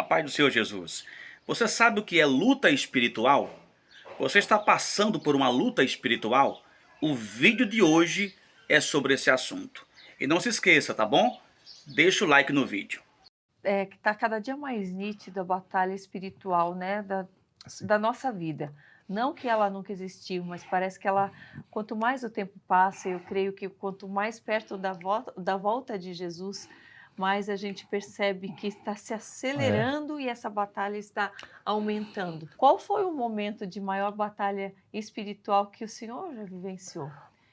paz do Senhor Jesus. Você sabe o que é luta espiritual? Você está passando por uma luta espiritual? O vídeo de hoje é sobre esse assunto. E não se esqueça, tá bom? Deixa o like no vídeo. Que está cada dia mais nítida a batalha espiritual, né, da nossa vida. Não que ela nunca existiu, mas parece que ela, quanto mais o tempo passa, eu creio que quanto mais perto da volta de Jesus, mais a gente percebe que está se acelerando e essa batalha está aumentando. Qual foi o momento de maior batalha espiritual que o Senhor já vivenciou?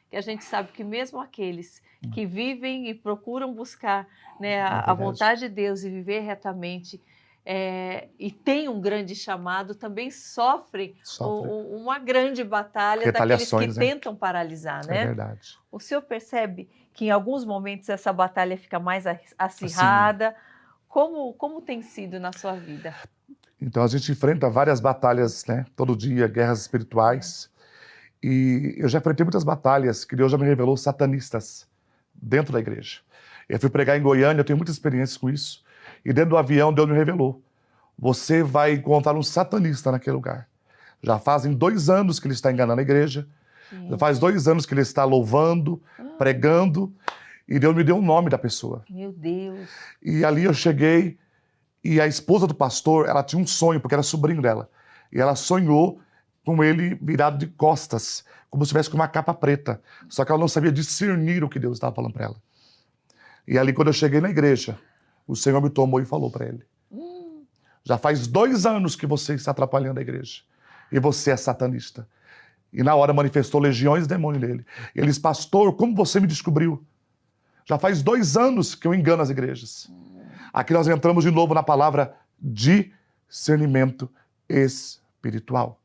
Que a gente sabe que mesmo aqueles que vivem e procuram buscar, né, a vontade de Deus e viver retamente, e tem um grande chamado, também sofrem uma grande batalha daqueles que tentam paralisar, né? É verdade. O senhor percebe que em alguns momentos essa batalha fica mais acirrada? Como tem sido na sua vida? Então a gente enfrenta várias batalhas, né? Todo dia, guerras espirituais. E eu já enfrentei muitas batalhas que Deus já me revelou satanistas dentro da igreja. Eu fui pregar em Goiânia, eu tenho muita experiência com isso. E dentro do avião, Deus me revelou: você vai encontrar um satanista naquele lugar. Já fazem 2 anos que ele está enganando a igreja. Já faz 2 anos que ele está louvando, pregando. E Deus me deu o nome da pessoa. Meu Deus! E ali eu cheguei e a esposa do pastor, ela tinha um sonho, porque era sobrinho dela. E ela sonhou com ele virado de costas, como se tivesse com uma capa preta. Só que ela não sabia discernir o que Deus estava falando para ela. E ali, quando eu cheguei na igreja, o Senhor me tomou e falou para ele: já faz 2 anos que você está atrapalhando a igreja. E você é satanista. E na hora manifestou legiões de demônio nele. Ele disse: pastor, como você me descobriu? Já faz 2 anos que eu engano as igrejas. Aqui nós entramos de novo na palavra discernimento espiritual.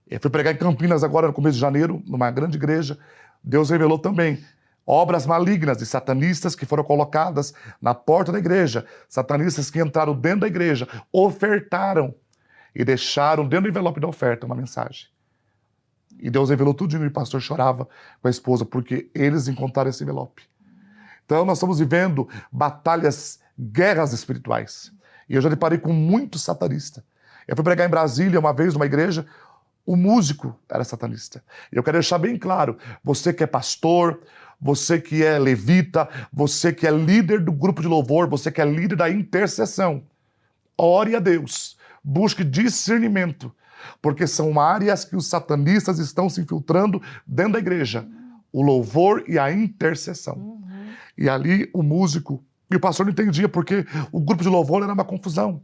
Eu fui pregar em Campinas agora no começo de janeiro, numa grande igreja. Deus revelou também obras malignas de satanistas que foram colocadas na porta da igreja. Satanistas que entraram dentro da igreja, ofertaram e deixaram dentro do envelope da oferta uma mensagem. E Deus revelou tudinho e o pastor chorava com a esposa porque eles encontraram esse envelope. Então nós estamos vivendo batalhas, guerras espirituais. E eu já deparei com muito satanista. Eu fui pregar em Brasília uma vez numa igreja. O músico era satanista. Eu quero deixar bem claro: você que é pastor, você que é levita, você que é líder do grupo de louvor, você que é líder da intercessão, ore a Deus, busque discernimento, porque são áreas que os satanistas estão se infiltrando dentro da igreja, o louvor e a intercessão. E ali o músico, e o pastor não entendia porque o grupo de louvor era uma confusão.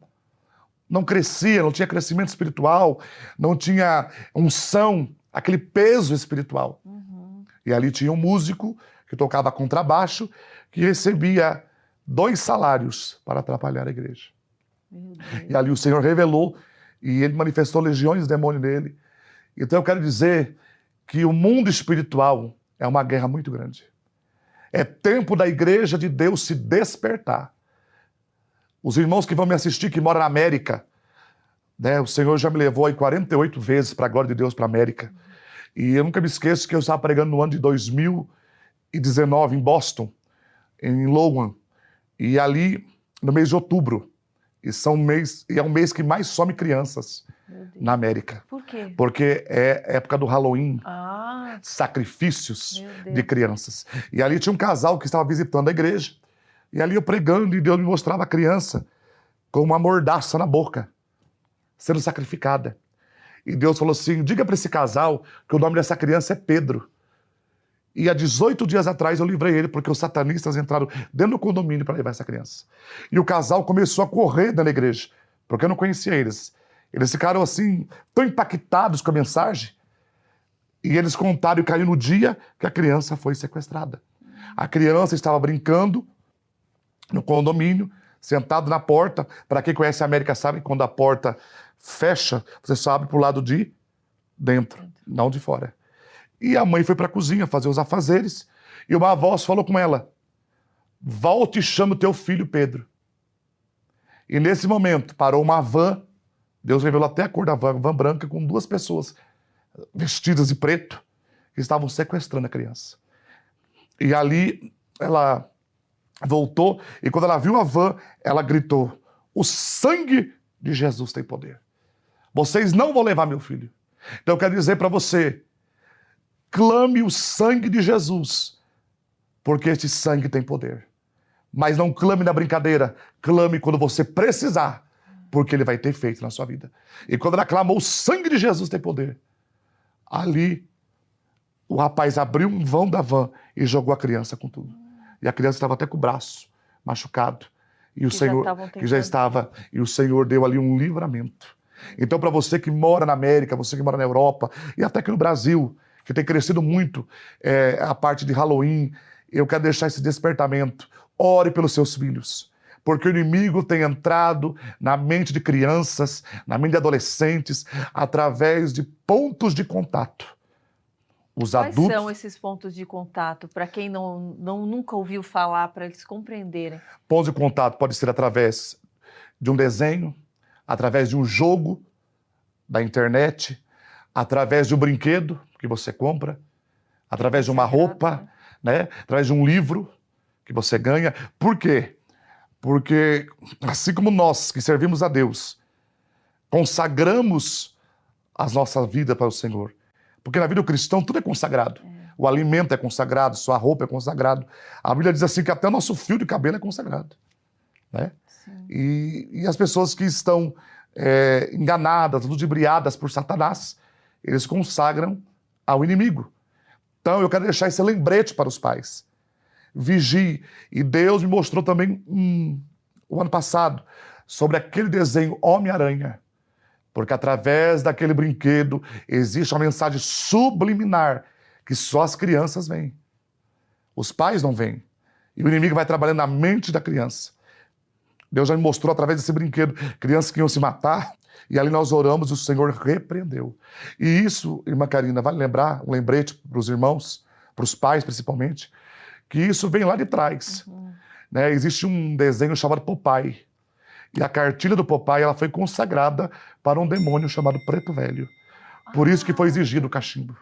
Não crescia, não tinha crescimento espiritual, não tinha unção, aquele peso espiritual. E ali tinha um músico que tocava contrabaixo, que recebia 2 salários para atrapalhar a igreja. E ali o Senhor revelou, e ele manifestou legiões de demônio nele. Então eu quero dizer que o mundo espiritual é uma guerra muito grande. É tempo da igreja de Deus se despertar. Os irmãos que vão me assistir, que moram na América, né, o Senhor já me levou aí 48 vezes para a glória de Deus para a América. E eu nunca me esqueço que eu estava pregando no ano de 2019 em Boston, em Logan. E ali, no mês de outubro, e é um mês que mais some crianças na América. Por quê? Porque é época do Halloween, sacrifícios de crianças. E ali tinha um casal que estava visitando a igreja. E ali eu pregando, e Deus me mostrava a criança com uma mordaça na boca, sendo sacrificada. E Deus falou assim: diga para esse casal que o nome dessa criança é Pedro. E há 18 dias atrás eu livrei ele, porque os satanistas entraram dentro do condomínio para levar essa criança. E o casal começou a correr dentro da igreja, porque eu não conhecia eles. Eles ficaram assim, tão impactados com a mensagem, e eles contaram e caiu no dia que a criança foi sequestrada. A criança estava brincando no condomínio, sentado na porta. Para quem conhece a América sabe que quando a porta fecha, você só abre para o lado de dentro, não de fora. E a mãe foi para a cozinha fazer os afazeres, e uma voz falou com ela: volte e chama o teu filho Pedro. E nesse momento parou uma van, Deus revelou até a cor da van branca, com 2 pessoas vestidas de preto, que estavam sequestrando a criança. E ali ela voltou, e quando ela viu a van, ela gritou: O sangue de Jesus tem poder. Vocês não vão levar meu filho. Então eu quero dizer para você, clame o sangue de Jesus, porque este sangue tem poder. Mas não clame na brincadeira, clame quando você precisar, porque ele vai ter feito na sua vida. E quando ela clamou, o sangue de Jesus tem poder. Ali, o rapaz abriu um vão da van e jogou a criança com tudo. E a criança estava até com o braço machucado. E o Senhor, que já estava, e o Senhor deu ali um livramento. Então, para você que mora na América, você que mora na Europa, e até aqui no Brasil, que tem crescido muito a parte de Halloween, eu quero deixar esse despertamento. Ore pelos seus filhos, porque o inimigo tem entrado na mente de crianças, na mente de adolescentes, através de pontos de contato. Os Quais adultos... são esses pontos de contato, para quem nunca ouviu falar, para eles compreenderem? Pontos de contato pode ser através de um desenho, através de um jogo da internet, através de um brinquedo que você compra, através de uma roupa, né? Através de um livro que você ganha. Por quê? Porque assim como nós que servimos a Deus, consagramos as nossas vidas para o Senhor. Porque na vida do cristão tudo é consagrado. O alimento é consagrado, sua roupa é consagrado. A Bíblia diz assim que até o nosso fio de cabelo é consagrado. Né? E as pessoas que estão enganadas, ludibriadas por Satanás, eles consagram ao inimigo. Então eu quero deixar esse lembrete para os pais. Vigie. E Deus me mostrou também o ano passado sobre aquele desenho Homem-Aranha. Porque através daquele brinquedo existe uma mensagem subliminar que só as crianças veem. Os pais não veem. E o inimigo vai trabalhando na mente da criança. Deus já me mostrou através desse brinquedo crianças que iam se matar. E ali nós oramos e o Senhor repreendeu. E isso, irmã Karina, vale lembrar, um lembrete para os irmãos, para os pais principalmente, que isso vem lá de trás. Né? Existe um desenho chamado Popeye. E a cartilha do Popeye ela foi consagrada para um demônio chamado Preto Velho. Por isso que foi exigido o cachimbo.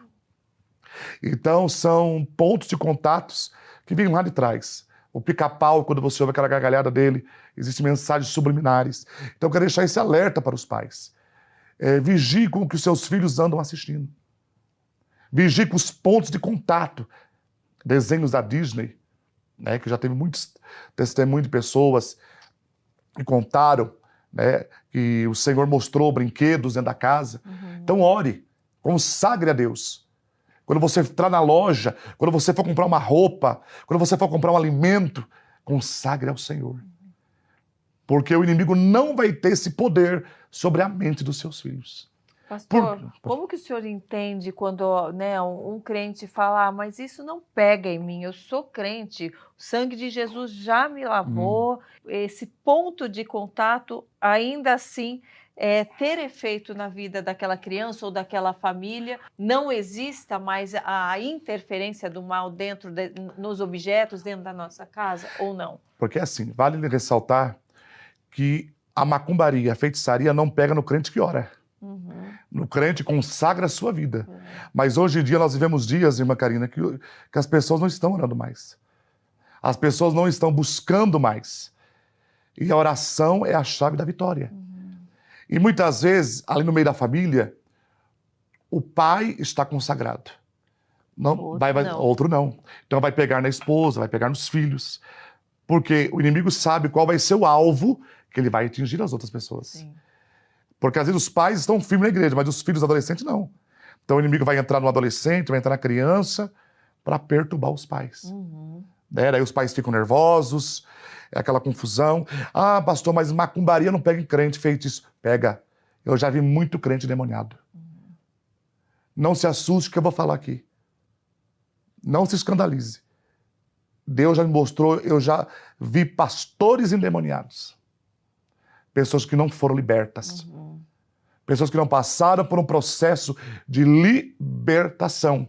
Então são pontos de contatos que vêm lá de trás. O Pica-Pau, quando você ouve aquela gargalhada dele, existem mensagens subliminares. Então eu quero deixar esse alerta para os pais. Vigie com o que os seus filhos andam assistindo. Vigie com os pontos de contato. Desenhos da Disney, né, que já teve muitos testemunhos de pessoas que contaram, né, que o Senhor mostrou brinquedos dentro da casa. Então ore, consagre a Deus. Quando você entrar na loja, quando você for comprar uma roupa, quando você for comprar um alimento, consagre ao Senhor. Porque o inimigo não vai ter esse poder sobre a mente dos seus filhos. Pastor, como que o senhor entende quando, né, um crente fala, mas isso não pega em mim, eu sou crente, o sangue de Jesus já me lavou, esse ponto de contato ainda assim ter efeito na vida daquela criança ou daquela família, não exista mais a interferência do mal nos objetos dentro da nossa casa ou não? Porque assim, vale ressaltar que a macumbaria, a feitiçaria não pega no crente que ora. No crente consagra a sua vida. Mas hoje em dia nós vivemos dias, irmã Karina, que as pessoas não estão orando mais. As pessoas não estão buscando mais. E a oração é a chave da vitória. E muitas vezes, ali no meio da família, o pai está consagrado. Outro não. Então vai pegar na esposa, vai pegar nos filhos. Porque o inimigo sabe qual vai ser o alvo que ele vai atingir as outras pessoas. Sim. Porque às vezes os pais estão firmes na igreja, mas os filhos adolescentes não. Então o inimigo vai entrar no adolescente, vai entrar na criança para perturbar os pais. Daí os pais ficam nervosos, é aquela confusão. Ah, pastor, mas macumbaria não pega em crente, feitiço. Pega. Eu já vi muito crente endemoniado. Não se assuste que eu vou falar aqui. Não se escandalize. Deus já me mostrou, eu já vi pastores endemoniados. Pessoas que não foram libertas. Pessoas que não passaram por um processo de libertação.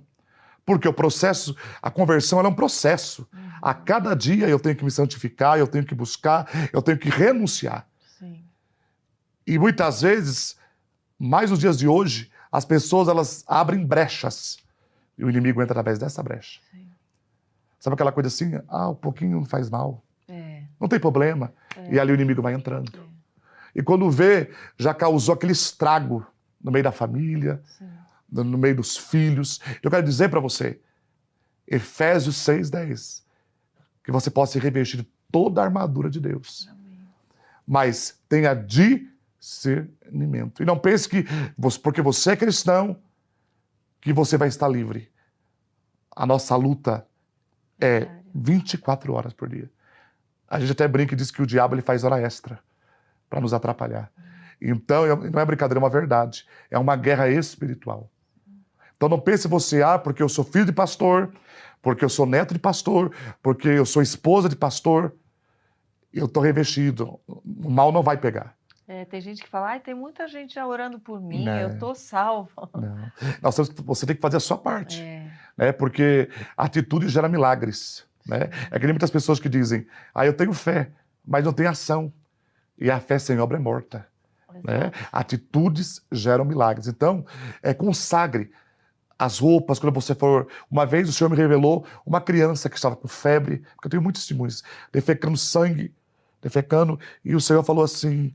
Porque o processo, a conversão, ela é um processo. A cada dia eu tenho que me santificar, eu tenho que buscar, eu tenho que renunciar. Sim. E muitas vezes, mais nos dias de hoje, as pessoas elas abrem brechas. E o inimigo entra através dessa brecha. Sim. Sabe aquela coisa assim? Um pouquinho não faz mal. Não tem problema. E ali o inimigo vai entrando. E quando vê, já causou aquele estrago no meio da família, Sim. no meio dos filhos. Eu quero dizer para você, Efésios 6:10, que você possa se revestir de toda a armadura de Deus. Amém. Mas tenha discernimento. E não pense que, porque você é cristão, que você vai estar livre. A nossa luta é 24 horas por dia. A gente até brinca e diz que o diabo ele faz hora extra para nos atrapalhar. Então, não é brincadeira, é uma verdade. É uma guerra espiritual. Então não pense você, porque eu sou filho de pastor, porque eu sou neto de pastor, porque eu sou esposa de pastor, eu estou revestido. O mal não vai pegar. Tem gente que fala, tem muita gente já orando por mim, Não. eu estou salvo. Não. Você tem que fazer a sua parte. É. Né? Porque a atitude gera milagres. Né? É que nem muitas pessoas que dizem, eu tenho fé, mas não tenho ação. E a fé sem obra é morta. Né? Atitudes geram milagres. Então, consagre as roupas, quando você for... Uma vez o Senhor me revelou uma criança que estava com febre, porque eu tenho muitos testemunhos, defecando sangue, e o Senhor falou assim,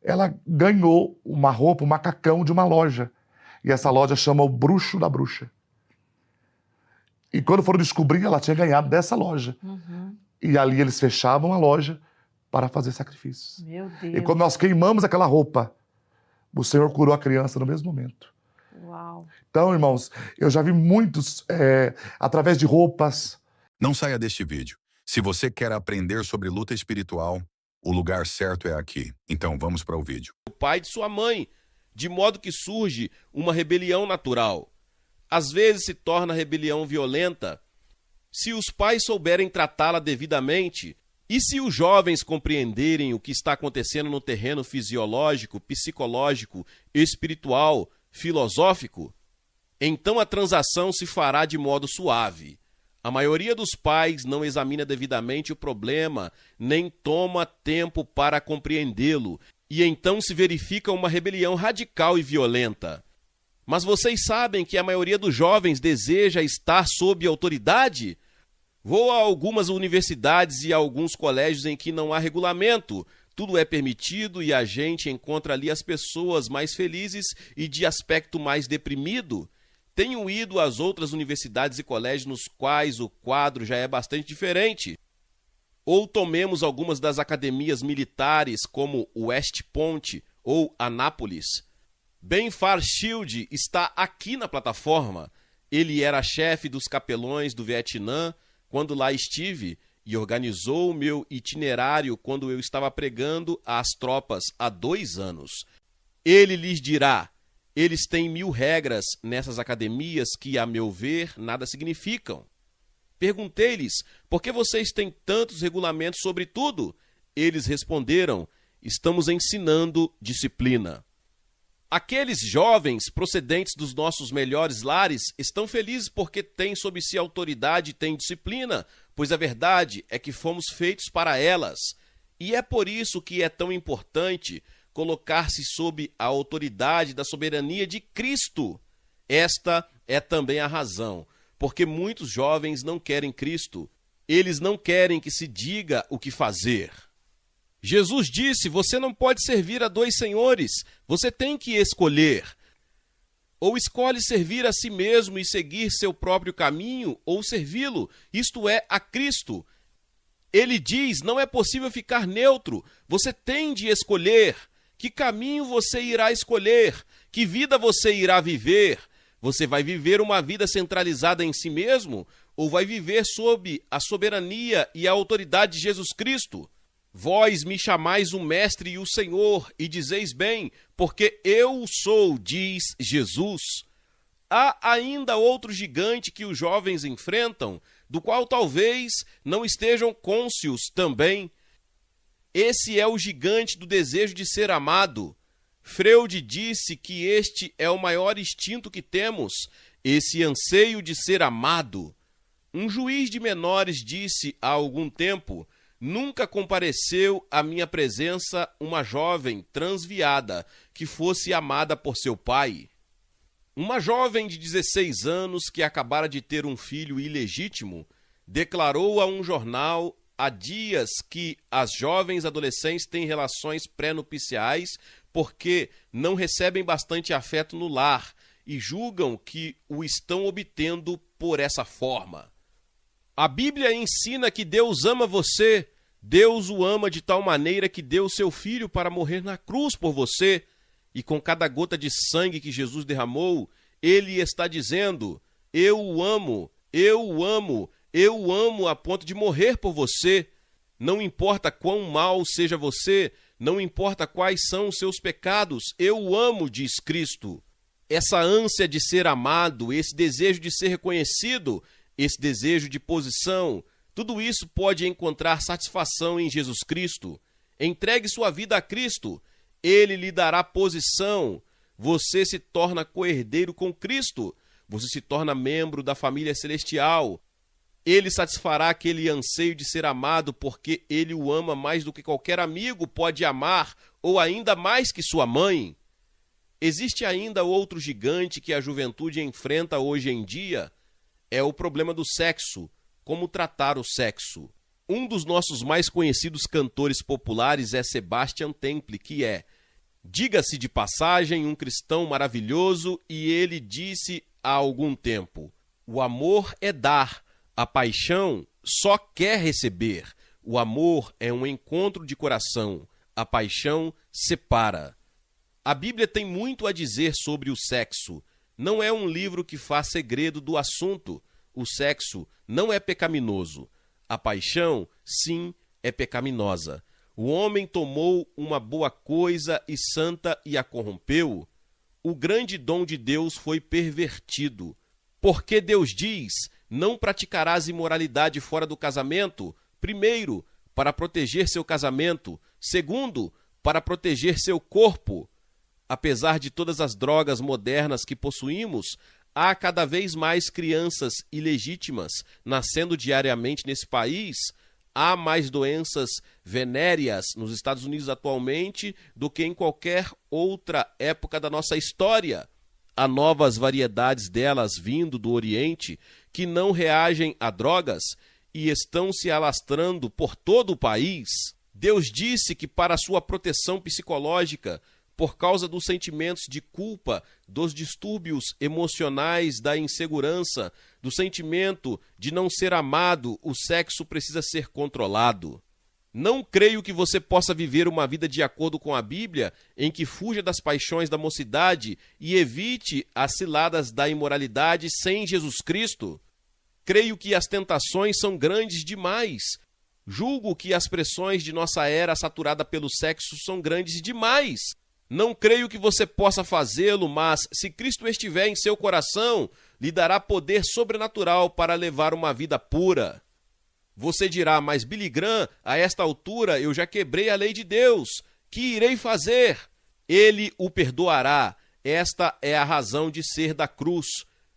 ela ganhou uma roupa, um macacão de uma loja. E essa loja chama o Bruxo da Bruxa. E quando foram descobrir, ela tinha ganhado dessa loja. Uhum. E ali eles fechavam a loja para fazer sacrifícios. Meu Deus. E quando nós queimamos aquela roupa, o Senhor curou a criança no mesmo momento. Uau. Então, irmãos, eu já vi muitos, através de roupas. Não saia deste vídeo. Se você quer aprender sobre luta espiritual, o lugar certo é aqui. Então vamos para o vídeo. O pai de sua mãe, de modo que surge uma rebelião natural. Às vezes se torna rebelião violenta. Se os pais souberem tratá-la devidamente, e se os jovens compreenderem o que está acontecendo no terreno fisiológico, psicológico, espiritual, filosófico, então a transação se fará de modo suave. A maioria dos pais não examina devidamente o problema, nem toma tempo para compreendê-lo, e então se verifica uma rebelião radical e violenta. Mas vocês sabem que a maioria dos jovens deseja estar sob autoridade? Vou a algumas universidades e a alguns colégios em que não há regulamento. Tudo é permitido e a gente encontra ali as pessoas mais felizes e de aspecto mais deprimido. Tenho ido às outras universidades e colégios nos quais o quadro já é bastante diferente. Ou tomemos algumas das academias militares como West Point ou Anápolis. Ben Fairchild está aqui na plataforma. Ele era chefe dos capelões do Vietnã quando lá estive e organizou o meu itinerário quando eu estava pregando às tropas há 2 anos. Ele lhes dirá, eles têm 1000 regras nessas academias que, a meu ver, nada significam. Perguntei-lhes, por que vocês têm tantos regulamentos sobre tudo? Eles responderam, estamos ensinando disciplina. Aqueles jovens procedentes dos nossos melhores lares estão felizes porque têm sob si autoridade e têm disciplina, pois a verdade é que fomos feitos para elas. E é por isso que é tão importante colocar-se sob a autoridade da soberania de Cristo. Esta é também a razão, porque muitos jovens não querem Cristo. Eles não querem que se diga o que fazer. Jesus disse, você não pode servir a 2 senhores, você tem que escolher. Ou escolhe servir a si mesmo e seguir seu próprio caminho, ou servi-lo, isto é, a Cristo. Ele diz, não é possível ficar neutro, você tem de escolher. Que caminho você irá escolher? Que vida você irá viver? Você vai viver uma vida centralizada em si mesmo, ou vai viver sob a soberania e a autoridade de Jesus Cristo? Vós me chamais o Mestre e o Senhor, e dizeis bem, porque eu sou, diz Jesus. Há ainda outro gigante que os jovens enfrentam, do qual talvez não estejam cônscios também. Esse é o gigante do desejo de ser amado. Freud disse que este é o maior instinto que temos, esse anseio de ser amado. Um juiz de menores disse há algum tempo, nunca compareceu à minha presença uma jovem transviada que fosse amada por seu pai. Uma jovem de 16 anos que acabara de ter um filho ilegítimo declarou a um jornal há dias que as jovens adolescentes têm relações pré-nupciais porque não recebem bastante afeto no lar e julgam que o estão obtendo por essa forma. A Bíblia ensina que Deus ama você. Deus o ama de tal maneira que deu seu Filho para morrer na cruz por você. E com cada gota de sangue que Jesus derramou, Ele está dizendo: eu o amo, eu o amo, eu o amo a ponto de morrer por você. Não importa quão mal seja você, não importa quais são os seus pecados, eu o amo, diz Cristo. Essa ânsia de ser amado, esse desejo de ser reconhecido, esse desejo de posição, tudo isso pode encontrar satisfação em Jesus Cristo. Entregue sua vida a Cristo, Ele lhe dará posição. Você se torna coerdeiro com Cristo, você se torna membro da família celestial. Ele satisfará aquele anseio de ser amado porque Ele o ama mais do que qualquer amigo pode amar, ou ainda mais que sua mãe. Existe ainda outro gigante que a juventude enfrenta hoje em dia? É o problema do sexo. Como tratar o sexo? Um dos nossos mais conhecidos cantores populares é Sebastian Temple, que é, diga-se de passagem, um cristão maravilhoso, e ele disse há algum tempo: o amor é dar, a paixão só quer receber. O amor é um encontro de coração, a paixão separa. A Bíblia tem muito a dizer sobre o sexo. Não é um livro que faz segredo do assunto. O sexo não é pecaminoso. A paixão, sim, é pecaminosa. O homem tomou uma boa coisa e santa e a corrompeu. O grande dom de Deus foi pervertido. Porque Deus diz: não praticarás imoralidade fora do casamento, primeiro, para proteger seu casamento, segundo, para proteger seu corpo. Apesar de todas as drogas modernas que possuímos, há cada vez mais crianças ilegítimas nascendo diariamente nesse país. Há mais doenças venéreas nos Estados Unidos atualmente do que em qualquer outra época da nossa história. Há novas variedades delas vindo do Oriente que não reagem a drogas e estão se alastrando por todo o país. Deus disse que para sua proteção psicológica, por causa dos sentimentos de culpa, dos distúrbios emocionais, da insegurança, do sentimento de não ser amado, o sexo precisa ser controlado. Não creio que você possa viver uma vida de acordo com a Bíblia, em que fuja das paixões da mocidade e evite as ciladas da imoralidade sem Jesus Cristo. Creio que as tentações são grandes demais. Julgo que as pressões de nossa era saturada pelo sexo são grandes demais. Não creio que você possa fazê-lo, mas se Cristo estiver em seu coração, lhe dará poder sobrenatural para levar uma vida pura. Você dirá: mas Billy Graham, a esta altura eu já quebrei a lei de Deus. Que irei fazer? Ele o perdoará. Esta é a razão de ser da cruz.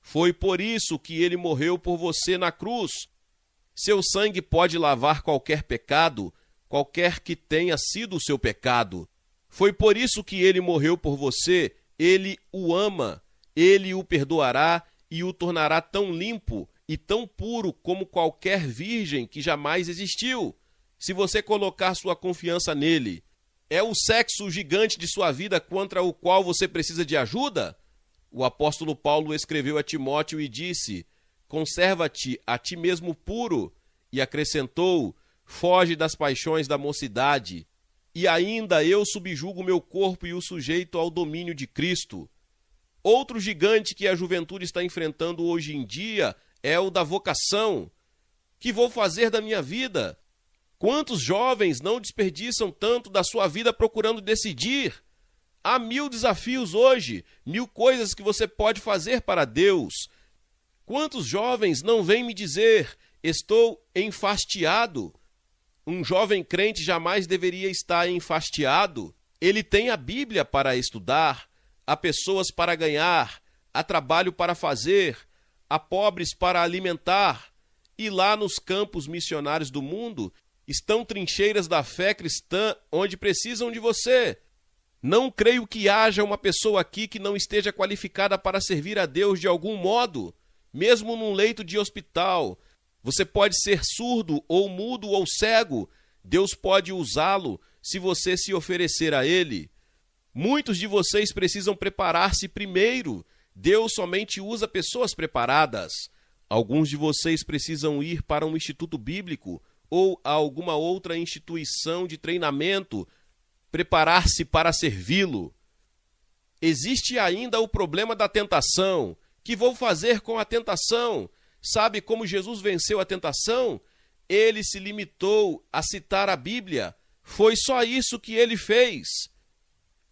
Foi por isso que ele morreu por você na cruz. Seu sangue pode lavar qualquer pecado, qualquer que tenha sido o seu pecado. Foi por isso que ele morreu por você. Ele o ama, ele o perdoará e o tornará tão limpo e tão puro como qualquer virgem que jamais existiu, se você colocar sua confiança nele. É o sexo gigante de sua vida contra o qual você precisa de ajuda? O apóstolo Paulo escreveu a Timóteo e disse: conserva-te a ti mesmo puro, e acrescentou: foge das paixões da mocidade. E ainda eu subjugo meu corpo e o sujeito ao domínio de Cristo. Outro gigante que a juventude está enfrentando hoje em dia é o da vocação. Que vou fazer da minha vida? Quantos jovens não desperdiçam tanto da sua vida procurando decidir? Há 1000 desafios hoje, 1000 coisas que você pode fazer para Deus. Quantos jovens não vêm me dizer: estou enfastiado? Um jovem crente jamais deveria estar enfastiado. Ele tem a Bíblia para estudar, há pessoas para ganhar, há trabalho para fazer, há pobres para alimentar. E lá nos campos missionários do mundo estão trincheiras da fé cristã onde precisam de você. Não creio que haja uma pessoa aqui que não esteja qualificada para servir a Deus de algum modo, mesmo num leito de hospital. Você pode ser surdo ou mudo ou cego. Deus pode usá-lo se você se oferecer a Ele. Muitos de vocês precisam preparar-se primeiro. Deus somente usa pessoas preparadas. Alguns de vocês precisam ir para um instituto bíblico ou a alguma outra instituição de treinamento, preparar-se para servi-lo. Existe ainda o problema da tentação. Que vou fazer com a tentação? Sabe como Jesus venceu a tentação? Ele se limitou a citar a Bíblia. Foi só isso que ele fez.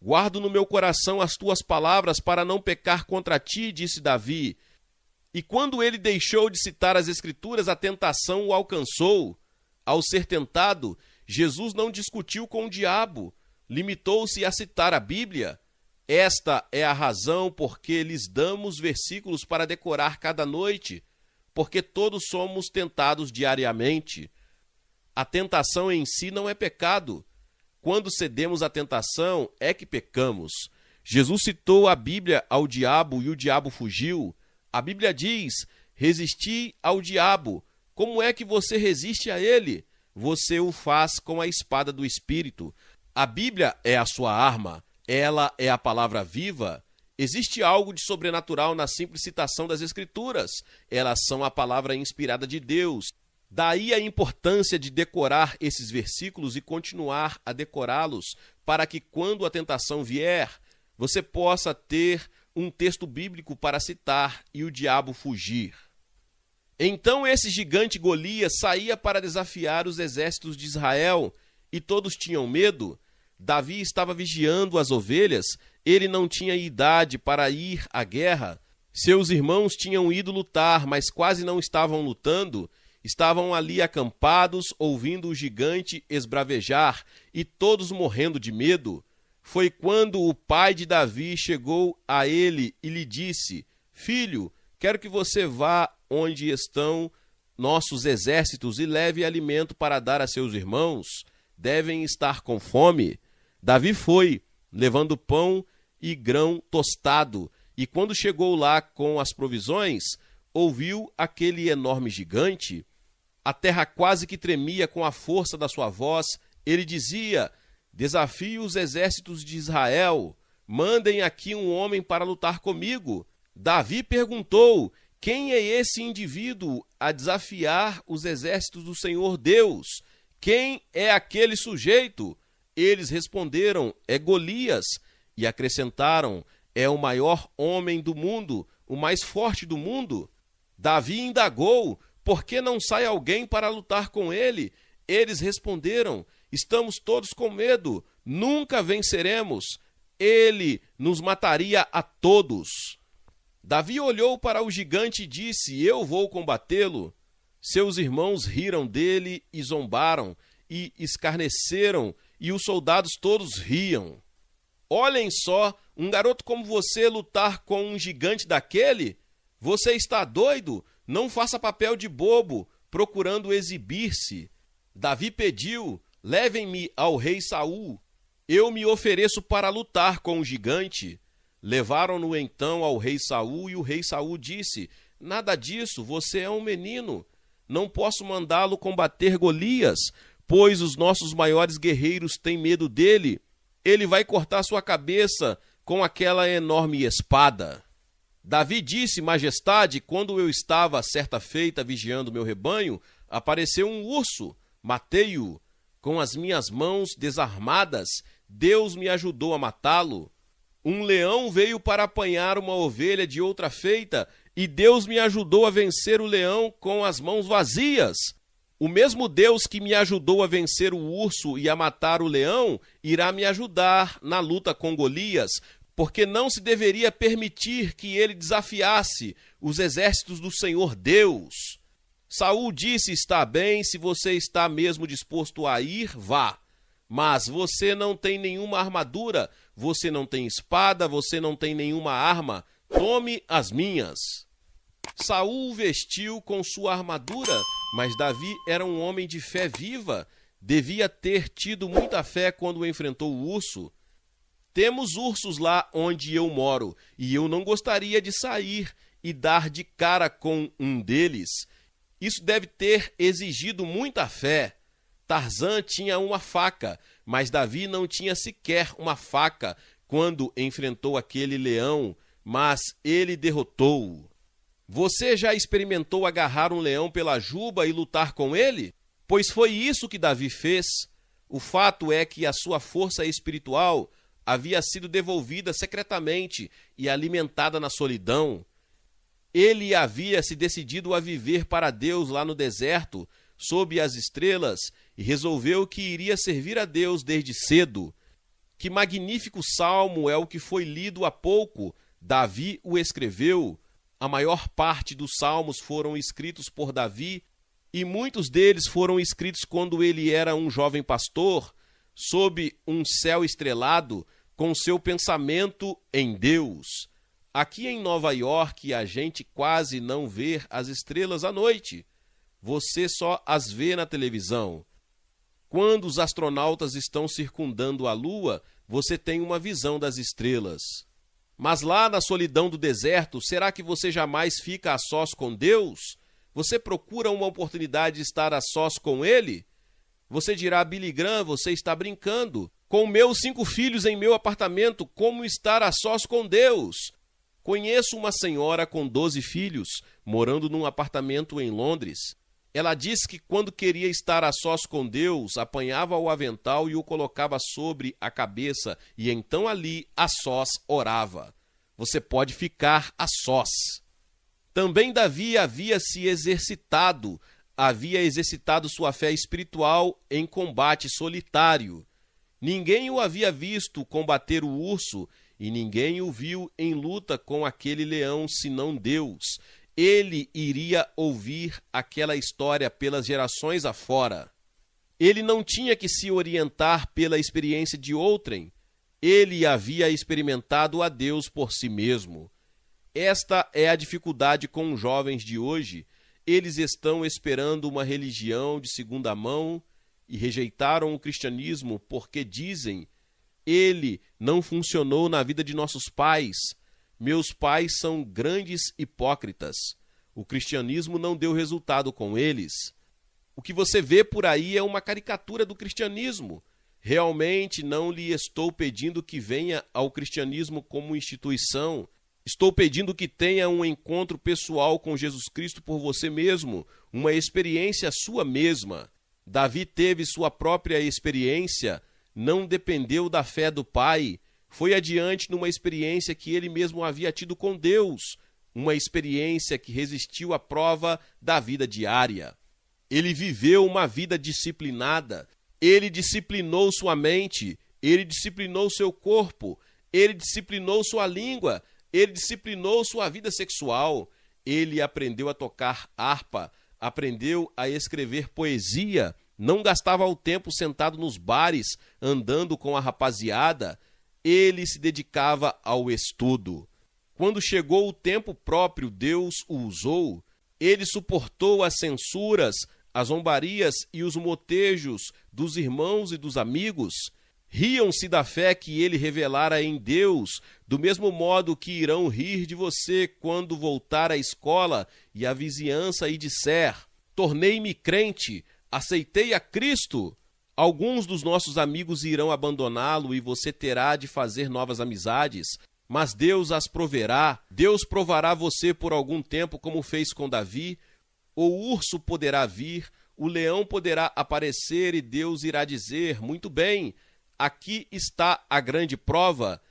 Guardo no meu coração as tuas palavras para não pecar contra ti, disse Davi. E quando ele deixou de citar as Escrituras, a tentação o alcançou. Ao ser tentado, Jesus não discutiu com o diabo, limitou-se a citar a Bíblia. Esta é a razão por que lhes damos versículos para decorar cada noite, porque todos somos tentados diariamente. A tentação em si não é pecado. Quando cedemos à tentação, é que pecamos. Jesus citou a Bíblia ao diabo e o diabo fugiu. A Bíblia diz: resisti ao diabo. Como é que você resiste a ele? Você o faz com a espada do Espírito. A Bíblia é a sua arma. Ela é a palavra viva. Existe algo de sobrenatural na simples citação das Escrituras. Elas são a palavra inspirada de Deus. Daí a importância de decorar esses versículos e continuar a decorá-los, para que quando a tentação vier, você possa ter um texto bíblico para citar e o diabo fugir. Então esse gigante Golias saía para desafiar os exércitos de Israel, e todos tinham medo. Davi estava vigiando as ovelhas, ele não tinha idade para ir à guerra. Seus irmãos tinham ido lutar, mas quase não estavam lutando. Estavam ali acampados, ouvindo o gigante esbravejar, e todos morrendo de medo. Foi quando o pai de Davi chegou a ele e lhe disse: Filho, quero que você vá onde estão nossos exércitos e leve alimento para dar a seus irmãos. Devem estar com fome. Davi foi, levando pão e grão tostado, e quando chegou lá com as provisões, ouviu aquele enorme gigante. A terra quase que tremia com a força da sua voz. Ele dizia: Desafio os exércitos de Israel, mandem aqui um homem para lutar comigo. Davi perguntou: quem é esse indivíduo a desafiar os exércitos do Senhor Deus? Quem é aquele sujeito? Eles responderam: é Golias. E acrescentaram: é o maior homem do mundo, o mais forte do mundo. Davi indagou: por que não sai alguém para lutar com ele? Eles responderam: estamos todos com medo, nunca venceremos. Ele nos mataria a todos. Davi olhou para o gigante e disse: eu vou combatê-lo. Seus irmãos riram dele e zombaram e escarneceram, e os soldados todos riam. Olhem só, um garoto como você lutar com um gigante daquele? Você está doido? Não faça papel de bobo, procurando exibir-se. Davi pediu: levem-me ao rei Saul. Eu me ofereço para lutar com o gigante. Levaram-no então ao rei Saul, e o rei Saul disse: nada disso, você é um menino. Não posso mandá-lo combater Golias, pois os nossos maiores guerreiros têm medo dele. Ele vai cortar sua cabeça com aquela enorme espada. Davi disse: majestade, quando eu estava certa feita vigiando meu rebanho, apareceu um urso, matei-o. Com as minhas mãos desarmadas, Deus me ajudou a matá-lo. Um leão veio para apanhar uma ovelha de outra feita, e Deus me ajudou a vencer o leão com as mãos vazias. O mesmo Deus que me ajudou a vencer o urso e a matar o leão, irá me ajudar na luta com Golias, porque não se deveria permitir que ele desafiasse os exércitos do Senhor Deus. Saul disse: está bem, se você está mesmo disposto a ir, vá. Mas você não tem nenhuma armadura, você não tem espada, você não tem nenhuma arma. Tome as minhas. Saul vestiu com sua armadura, mas Davi era um homem de fé viva. Devia ter tido muita fé quando enfrentou o urso. Temos ursos lá onde eu moro, e eu não gostaria de sair e dar de cara com um deles. Isso deve ter exigido muita fé. Tarzan tinha uma faca, mas Davi não tinha sequer uma faca quando enfrentou aquele leão, mas ele derrotou-o. Você já experimentou agarrar um leão pela juba e lutar com ele? Pois foi isso que Davi fez. O fato é que a sua força espiritual havia sido devolvida secretamente e alimentada na solidão. Ele havia se decidido a viver para Deus lá no deserto, sob as estrelas, e resolveu que iria servir a Deus desde cedo. Que magnífico salmo é o que foi lido há pouco. Davi o escreveu. A maior parte dos salmos foram escritos por Davi, e muitos deles foram escritos quando ele era um jovem pastor, sob um céu estrelado, com seu pensamento em Deus. Aqui em Nova York, a gente quase não vê as estrelas à noite. Você só as vê na televisão. Quando os astronautas estão circundando a Lua, você tem uma visão das estrelas. Mas lá na solidão do deserto, será que você jamais fica a sós com Deus? Você procura uma oportunidade de estar a sós com Ele? Você dirá, Billy Graham, você está brincando. Com meus 5 filhos em meu apartamento, como estar a sós com Deus? Conheço uma senhora com 12 filhos, morando num apartamento em Londres. Ela disse que quando queria estar a sós com Deus, apanhava o avental e o colocava sobre a cabeça, e então ali, a sós, orava. Você pode ficar a sós. Também Davi havia se exercitado, sua fé espiritual em combate solitário. Ninguém o havia visto combater o urso, e ninguém o viu em luta com aquele leão, senão Deus. Ele iria ouvir aquela história pelas gerações afora. Ele não tinha que se orientar pela experiência de outrem. Ele havia experimentado a Deus por si mesmo. Esta é a dificuldade com os jovens de hoje. Eles estão esperando uma religião de segunda mão e rejeitaram o cristianismo porque dizem: ele não funcionou na vida de nossos pais. Meus pais são grandes hipócritas. O cristianismo não deu resultado com eles. O que você vê por aí é uma caricatura do cristianismo. Realmente não lhe estou pedindo que venha ao cristianismo como instituição. Estou pedindo que tenha um encontro pessoal com Jesus Cristo por você mesmo, uma experiência sua mesma. Davi teve sua própria experiência, não dependeu da fé do pai, foi adiante numa experiência que ele mesmo havia tido com Deus, uma experiência que resistiu à prova da vida diária. Ele viveu uma vida disciplinada, ele disciplinou sua mente, ele disciplinou seu corpo, ele disciplinou sua língua, ele disciplinou sua vida sexual, ele aprendeu a tocar harpa, aprendeu a escrever poesia, não gastava o tempo sentado nos bares, andando com a rapaziada, ele se dedicava ao estudo. Quando chegou o tempo próprio, Deus o usou, ele suportou as censuras, as zombarias e os motejos dos irmãos e dos amigos. Riam-se da fé que ele revelara em Deus, do mesmo modo que irão rir de você quando voltar à escola e à vizinhança e disser: tornei-me crente, aceitei a Cristo. Alguns dos nossos amigos irão abandoná-lo e você terá de fazer novas amizades, mas Deus as proverá. Deus provará você por algum tempo, como fez com Davi. O urso poderá vir, o leão poderá aparecer e Deus irá dizer: muito bem, aqui está a grande prova.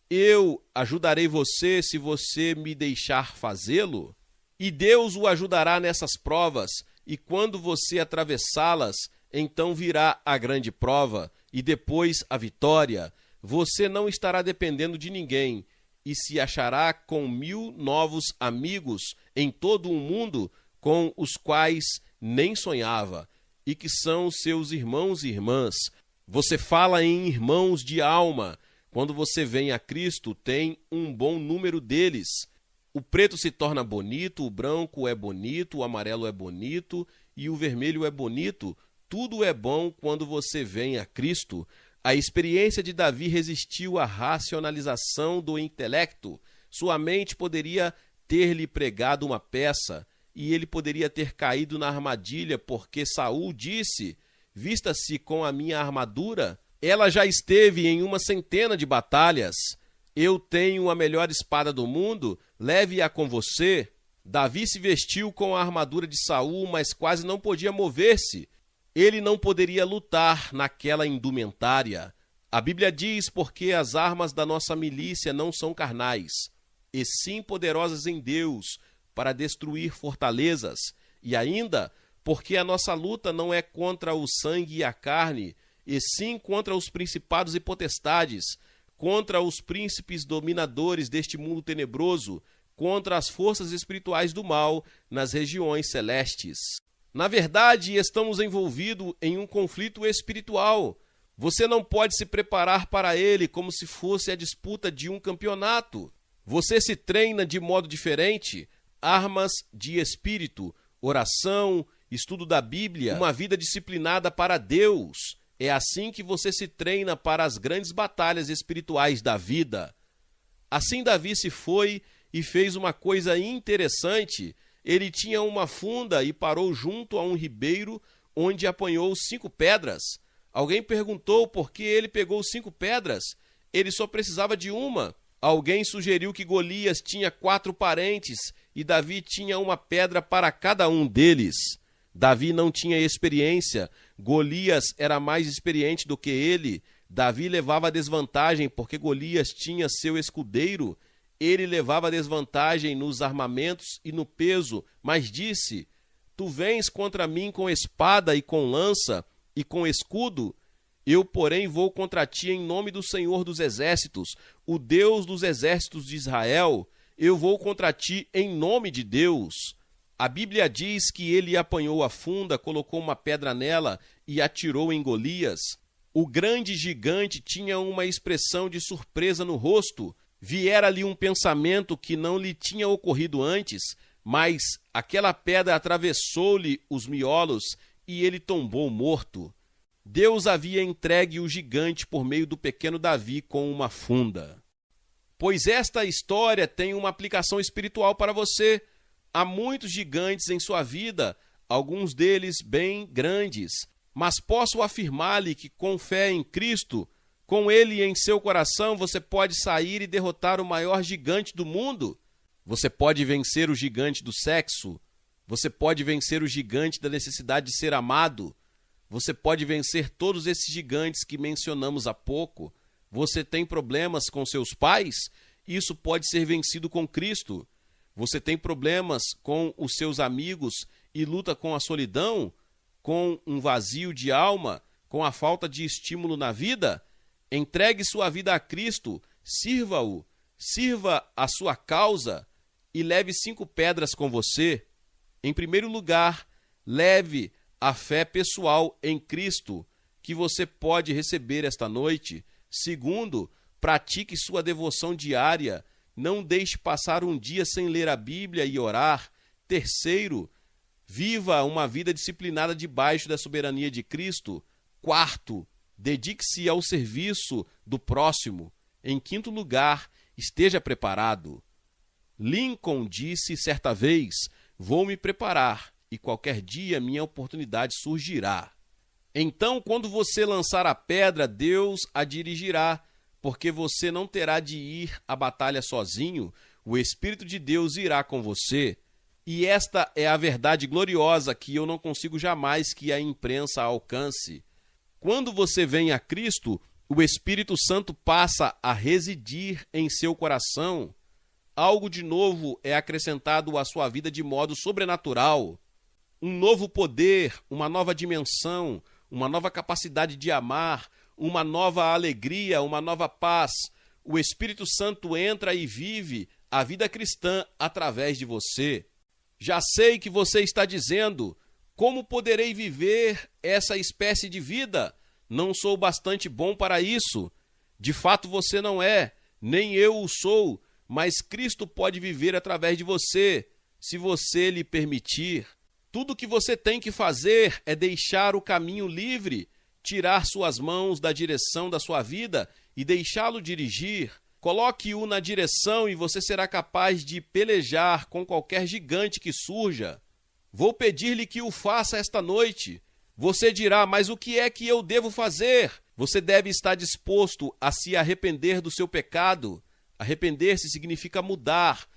Eu ajudarei você se você me deixar fazê-lo. E Deus o ajudará nessas provas, e quando você atravessá-las, então virá a grande prova, e depois a vitória. Você não estará dependendo de ninguém, e se achará com 1000 novos amigos em todo o mundo, com os quais nem sonhava, e que são seus irmãos e irmãs. Você fala em irmãos de alma. Quando você vem a Cristo, tem um bom número deles. O preto se torna bonito, o branco é bonito, o amarelo é bonito e o vermelho é bonito. Tudo é bom quando você vem a Cristo. A experiência de Davi resistiu à racionalização do intelecto. Sua mente poderia ter-lhe pregado uma peça. e ele poderia ter caído na armadilha porque Saul disse: vista-se com a minha armadura. Ela já esteve em uma centena de batalhas. Eu tenho a melhor espada do mundo, leve-a com você. Davi se vestiu com a armadura de Saul, mas quase não podia mover-se. Ele não poderia lutar naquela indumentária. A Bíblia diz: porque as armas da nossa milícia não são carnais, e sim poderosas em Deus para destruir fortalezas. E ainda, porque a nossa luta não é contra o sangue e a carne, e sim contra os principados e potestades, contra os príncipes dominadores deste mundo tenebroso, contra as forças espirituais do mal nas regiões celestes. Na verdade, estamos envolvidos em um conflito espiritual. Você não pode se preparar para ele como se fosse a disputa de um campeonato. Você se treina de modo diferente. Armas de espírito, oração, estudo da Bíblia, uma vida disciplinada para Deus. É assim que você se treina para as grandes batalhas espirituais da vida. Assim Davi se foi e fez uma coisa interessante. Ele tinha uma funda e parou junto a um ribeiro onde apanhou 5 pedras. Alguém perguntou por que ele pegou 5 pedras. Ele só precisava de uma. Alguém sugeriu que Golias tinha 4 parentes e Davi tinha uma pedra para cada um deles. Davi não tinha experiência. Golias era mais experiente do que ele. Davi levava desvantagem porque Golias tinha seu escudeiro. Ele levava desvantagem nos armamentos e no peso, mas disse: tu vens contra mim com espada e com lança e com escudo. Eu, porém, vou contra ti em nome do Senhor dos Exércitos, o Deus dos exércitos de Israel. Eu vou contra ti em nome de Deus. A Bíblia diz que ele apanhou a funda, colocou uma pedra nela e atirou em Golias. O grande gigante tinha uma expressão de surpresa no rosto. Viera-lhe um pensamento que não lhe tinha ocorrido antes, mas aquela pedra atravessou-lhe os miolos e ele tombou morto. Deus havia entregue o gigante por meio do pequeno Davi com uma funda. Pois esta história tem uma aplicação espiritual para você. Há muitos gigantes em sua vida, alguns deles bem grandes, mas posso afirmar-lhe que com fé em Cristo, com ele em seu coração, você pode sair e derrotar o maior gigante do mundo. Você pode vencer o gigante do sexo. Você pode vencer o gigante da necessidade de ser amado. Você pode vencer todos esses gigantes que mencionamos há pouco. Você tem problemas com seus pais? Isso pode ser vencido com Cristo. Você tem problemas com os seus amigos e luta com a solidão, com um vazio de alma, com a falta de estímulo na vida? Entregue sua vida a Cristo, sirva-o, sirva a sua causa e leve 5 pedras com você. Em primeiro lugar, leve a fé pessoal em Cristo, que você pode receber esta noite. Segundo, pratique sua devoção diária. Não deixe passar um dia sem ler a Bíblia e orar. Terceiro, viva uma vida disciplinada debaixo da soberania de Cristo. Quarto, dedique-se ao serviço do próximo. Em quinto lugar, esteja preparado. Lincoln disse certa vez: vou me preparar e qualquer dia minha oportunidade surgirá. Então, quando você lançar a pedra, Deus a dirigirá, porque você não terá de ir à batalha sozinho, o Espírito de Deus irá com você. E esta é a verdade gloriosa que eu não consigo jamais que a imprensa alcance. Quando você vem a Cristo, o Espírito Santo passa a residir em seu coração. Algo de novo é acrescentado à sua vida de modo sobrenatural. Um novo poder, uma nova dimensão, uma nova capacidade de amar, uma nova alegria, uma nova paz. O Espírito Santo entra e vive a vida cristã através de você. Já sei que você está dizendo: como poderei viver essa espécie de vida? Não sou bastante bom para isso. De fato você não é, nem eu o sou, mas Cristo pode viver através de você, se você lhe permitir. Tudo o que você tem que fazer é deixar o caminho livre, tirar suas mãos da direção da sua vida e deixá-lo dirigir. Coloque-o na direção e você será capaz de pelejar com qualquer gigante que surja. Vou pedir-lhe que o faça esta noite. Você dirá, mas o que é que eu devo fazer? Você deve estar disposto a se arrepender do seu pecado. Arrepender-se significa mudar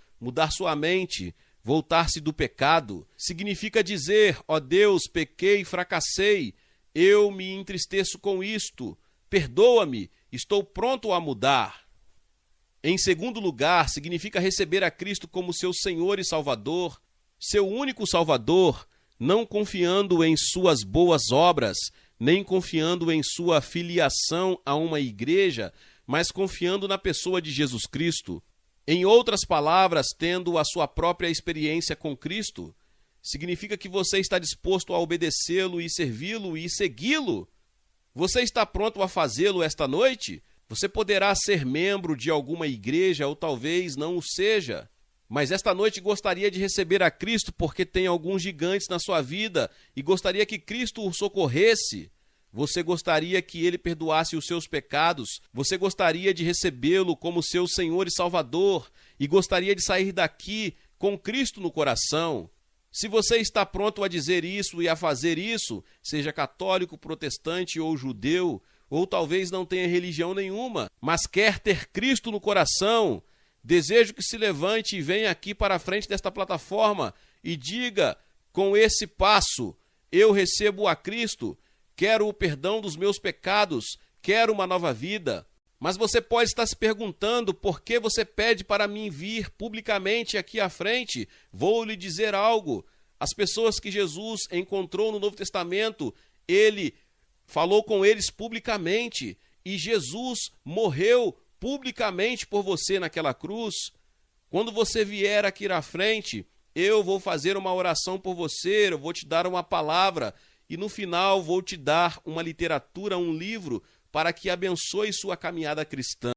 sua mente, voltar-se do pecado. Significa dizer, ó Deus, pequei, fracassei, eu me entristeço com isto, perdoa-me, estou pronto a mudar. Em segundo lugar, significa receber a Cristo como seu Senhor e Salvador, seu único Salvador, não confiando em suas boas obras, nem confiando em sua filiação a uma igreja, mas confiando na pessoa de Jesus Cristo. Em outras palavras, tendo a sua própria experiência com Cristo, significa que você está disposto a obedecê-lo e servi-lo e segui-lo. Você está pronto a fazê-lo esta noite? Você poderá ser membro de alguma igreja ou talvez não o seja, mas esta noite gostaria de receber a Cristo porque tem alguns gigantes na sua vida e gostaria que Cristo o socorresse. Você gostaria que ele perdoasse os seus pecados, você gostaria de recebê-lo como seu Senhor e Salvador e gostaria de sair daqui com Cristo no coração. Se você está pronto a dizer isso e a fazer isso, seja católico, protestante ou judeu, ou talvez não tenha religião nenhuma, mas quer ter Cristo no coração, desejo que se levante e venha aqui para a frente desta plataforma e diga com esse passo, eu recebo a Cristo, quero o perdão dos meus pecados, quero uma nova vida. Mas você pode estar se perguntando por que você pede para mim vir publicamente aqui à frente. Vou lhe dizer algo. As pessoas que Jesus encontrou no Novo Testamento, ele falou com eles publicamente e Jesus morreu publicamente por você naquela cruz. Quando você vier aqui à frente, eu vou fazer uma oração por você, eu vou te dar uma palavra e no final vou te dar uma literatura, um livro para que abençoe sua caminhada cristã.